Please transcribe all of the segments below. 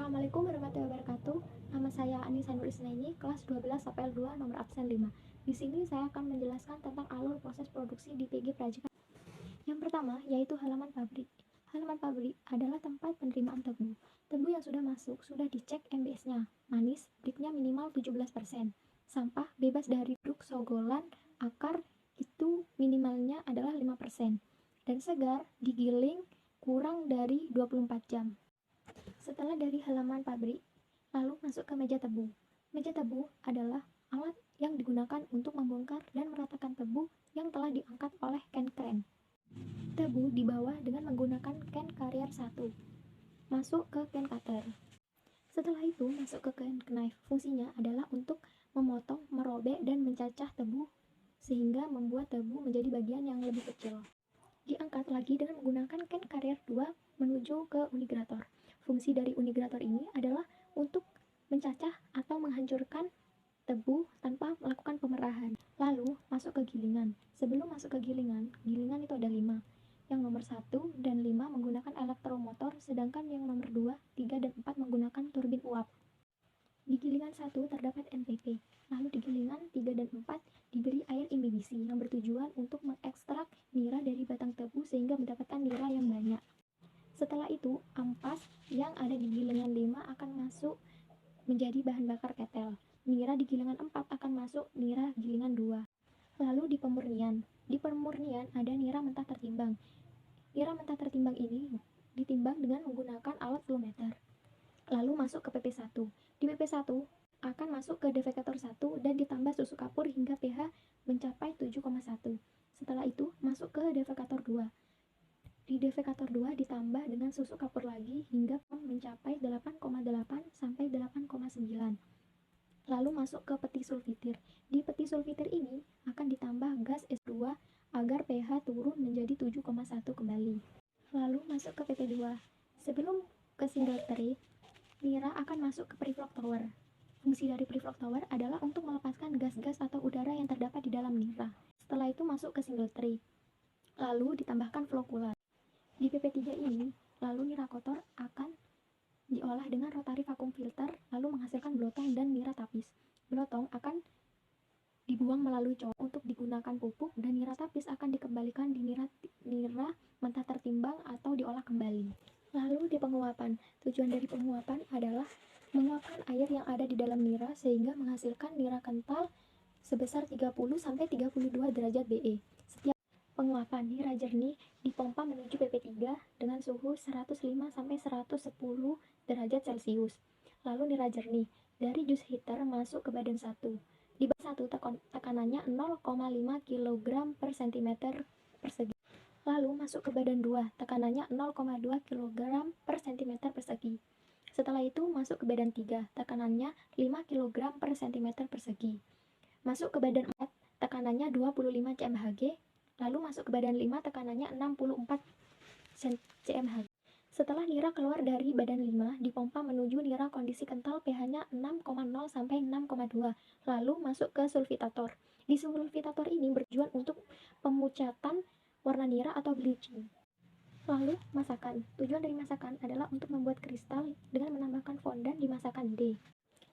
Assalamualaikum warahmatullahi wabarakatuh. Nama saya Anissa Nur Isnaini, kelas 12 APL 2, nomor absen 5. Di sini saya akan menjelaskan tentang alur proses produksi di PG Prajikan. Yang pertama yaitu halaman pabrik. Halaman pabrik adalah tempat penerimaan tebu. Tebu yang sudah masuk sudah dicek MBS-nya, manis, breaknya minimal 17%. Sampah bebas dari duk sogolan, akar itu minimalnya adalah 5%. Dan segar digiling kurang dari 24 jam. Setelah dari halaman pabrik, lalu masuk ke meja tebu. Meja tebu adalah alat yang digunakan untuk membongkar dan meratakan tebu yang telah diangkat oleh can-crane. Tebu dibawa dengan menggunakan can carrier 1. Masuk ke can cutter. Setelah itu masuk ke can knife. Fungsinya adalah untuk memotong, merobek, dan mencacah tebu sehingga membuat tebu menjadi bagian yang lebih kecil. Diangkat lagi dengan menggunakan can carrier 2 menuju ke unigrator. Fungsi dari unigrator ini adalah untuk mencacah atau menghancurkan tebu tanpa melakukan pemerahan. Lalu masuk ke gilingan. Sebelum masuk ke gilingan itu ada 5. Yang nomor 1 dan 5 menggunakan elektromotor, sedangkan yang nomor 2, 3, dan 4 menggunakan turbin uap. Di gilingan 1 terdapat NPP, lalu di gilingan 3 dan 4 diberi air imbibisi yang bertujuan untuk mengekstrak nira dari batang tebu sehingga mendapatkan nira yang banyak. Setelah itu, ampas yang ada di gilingan 5 akan masuk menjadi bahan bakar ketel. Nira di gilingan 4 akan masuk nira gilingan 2. Lalu di pemurnian. Di pemurnian ada nira mentah tertimbang. Nira mentah tertimbang ini ditimbang dengan menggunakan alat flowmeter. Lalu masuk ke PP1. Di PP1 akan masuk ke defekator 1 dan ditambah susu kapur hingga pH mencapai 7,1. Setelah itu masuk ke defekator 2. Di defekator 2 ditambah dengan susu kapur lagi hingga mencapai 8,8 sampai 8,9. Lalu masuk ke peti sulfitir. Di peti sulfitir ini akan ditambah gas S2 agar pH turun menjadi 7,1 kembali. Lalu masuk ke PP2. Sebelum ke single tray, nira akan masuk ke preflow tower. Fungsi dari preflow tower adalah untuk melepaskan gas-gas atau udara yang terdapat di dalam nira. Setelah itu masuk ke single tray. Lalu ditambahkan flow cooler. Di PP3 ini, lalu nira kotor akan diolah dengan rotary vacuum filter, lalu menghasilkan blotong dan nira tapis. Blotong akan dibuang melalui cowok untuk digunakan pupuk, dan nira tapis akan dikembalikan di nira mentah tertimbang atau diolah kembali. Lalu di penguapan, tujuan dari penguapan adalah menguapkan air yang ada di dalam nira sehingga menghasilkan nira kental sebesar 30-32 derajat BE. Setiap penguapan nira jernih dipompa menuju PP3 dengan suhu 105-110 derajat Celcius. Lalu nira jernih dari juice heater masuk ke badan 1. Di badan 1 tekanannya 0,5 kg per cm persegi. Lalu masuk ke badan 2, tekanannya 0,2 kg per cm persegi. Setelah itu masuk ke badan 3, tekanannya 5 kg per cm persegi. Masuk ke badan 4, tekanannya 25 cmHg. Lalu masuk ke badan 5, tekanannya 64 cmHg. Setelah nira keluar dari badan 5, dipompa menuju nira kondisi kental pH-nya 6,0 sampai 6,2. Lalu masuk ke sulfitator. Di sulfitator ini bertujuan untuk pemucatan warna nira atau bleaching. Lalu masakan. Tujuan dari masakan adalah untuk membuat kristal dengan menambahkan fondan di masakan D.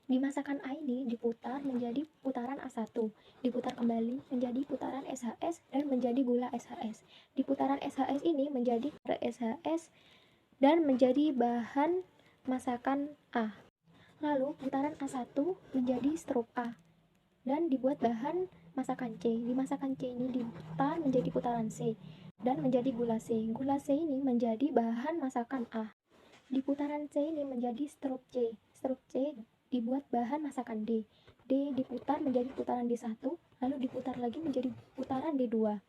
Di masakan A ini diputar menjadi putaran A1, diputar kembali menjadi putaran SHS dan menjadi gula SHS. Di putaran SHS ini menjadi SHS dan menjadi bahan masakan A. Lalu putaran A1 menjadi sirup A dan dibuat bahan masakan C. Di masakan C ini diputar menjadi putaran C dan menjadi gula C. Gula C ini menjadi bahan masakan A. Di putaran C ini menjadi sirup C. Sirup C dibuat bahan masakan D. D diputar menjadi putaran D1, lalu diputar lagi menjadi putaran D2.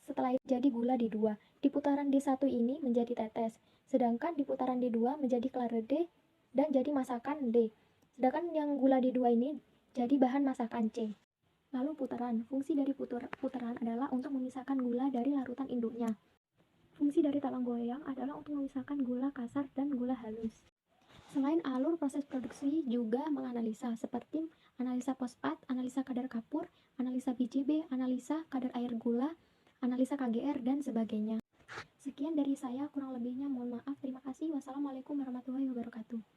Setelah itu jadi gula D2. Di putaran D1 ini menjadi tetes, sedangkan di putaran D2 menjadi klare D dan jadi masakan D. Sedangkan yang gula D2 ini jadi bahan masakan C. Lalu putaran. Fungsi dari putaran adalah untuk memisahkan gula dari larutan induknya. Fungsi dari talang goyang adalah untuk memisahkan gula kasar dan gula halus. Selain alur proses produksi juga menganalisa seperti analisa fosfat, analisa kadar kapur, analisa BCB, analisa kadar air gula, analisa KGR, dan sebagainya. Sekian Sekian dari saya, kurang lebihnya mohon maaf. Terima kasih. Wassalamualaikum warahmatullahi wabarakatuh.